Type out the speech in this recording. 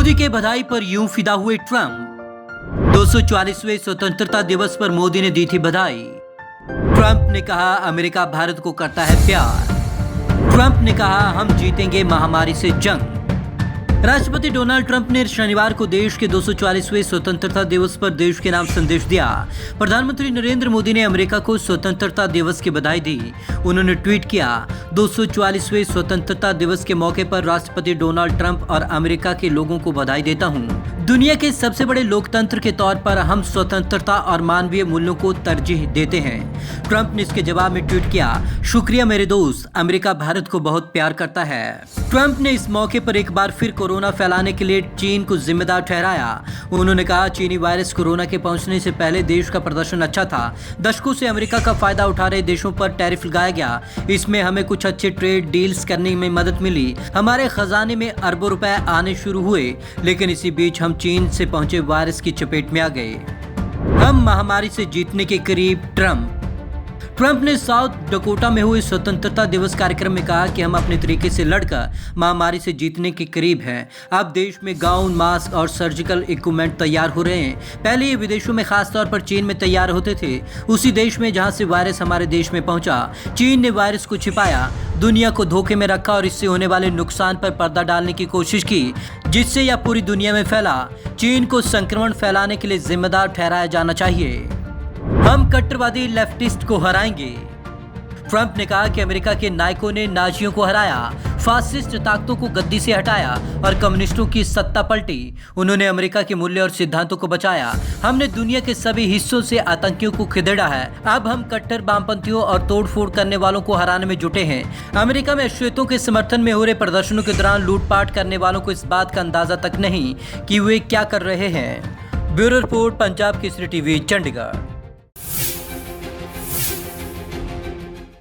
मोदी के बधाई पर यूं फिदा हुए ट्रंप। 244वें स्वतंत्रता दिवस पर मोदी ने दी थी बधाई। ट्रंप ने कहा अमेरिका भारत को करता है प्यार। ट्रंप ने कहा हम जीतेंगे महामारी से जंग। राष्ट्रपति डोनाल्ड ट्रंप ने शनिवार को देश के 244वें स्वतंत्रता दिवस पर देश के नाम संदेश दिया। प्रधानमंत्री नरेंद्र मोदी ने अमेरिका को स्वतंत्रता दिवस की बधाई दी। उन्होंने ट्वीट किया, 244वें स्वतंत्रता दिवस के मौके पर राष्ट्रपति डोनाल्ड ट्रंप और अमेरिका के लोगों को बधाई देता हूं। दुनिया के सबसे बड़े लोकतंत्र के तौर पर हम स्वतंत्रता और मानवीय मूल्यों को तरजीह देते हैं। ट्रंप ने इसके जवाब में ट्वीट किया, शुक्रिया मेरे दोस्त, अमेरिका भारत को बहुत प्यार करता है। ट्रंप ने इस मौके पर एक बार फिर कोरोना फैलाने के लिए चीन को जिम्मेदार ठहराया। उन्होंने कहा चीनी वायरस कोरोना के पहुंचने से पहले देश का प्रदर्शन अच्छा था। दशकों से अमेरिका का फायदा उठा रहे देशों पर टैरिफ लगाया गया। इसमें हमें कुछ अच्छे ट्रेड डील्स करने में मदद मिली। हमारे खजाने में अरबों रुपए आने शुरू हुए, लेकिन इसी बीच हम चीन से पहुंचे वायरस की चपेट में आ गए। हम महामारी से जीतने के करीब। ट्रंप ने साउथ डकोटा में हुए स्वतंत्रता दिवस कार्यक्रम में कहा कि हम अपने तरीके से लड़कर महामारी से जीतने के करीब हैं। अब देश में गाउन, मास्क और सर्जिकल इक्विपमेंट तैयार हो रहे हैं। पहले ये विदेशों में, खासतौर पर चीन में तैयार होते थे। उसी देश में जहां से वायरस हमारे देश में पहुंचा, चीन ने वायरस को छिपाया, दुनिया को धोखे में रखा और इससे होने वाले नुकसान पर पर्दा डालने की कोशिश की, जिससे यह पूरी दुनिया में फैला। चीन को संक्रमण फैलाने के लिए जिम्मेदार ठहराया जाना चाहिए। हम कट्टरवादी लेफ्टिस्ट को हराएंगे। ट्रंप ने कहा कि अमेरिका के नायकों ने नाजियों को हराया, फासिस्ट ताकतों को गद्दी से हटाया और कम्युनिस्टों की सत्ता पलटी। उन्होंने अमेरिका के मूल्य और सिद्धांतों को बचाया। हमने दुनिया के सभी हिस्सों से आतंकियों को खदेड़ा है। अब हम कट्टर वामपंथियों और तोड़फोड़ करने वालों को हराने में जुटे हैं। अमेरिका में श्वेतों के समर्थन में हो रहे प्रदर्शनों के दौरान लूटपाट करने वालों को इस बात का अंदाजा तक नहीं कि वे क्या कर रहे हैं। Bureau report, Punjab Kesari TV, Chandigarh.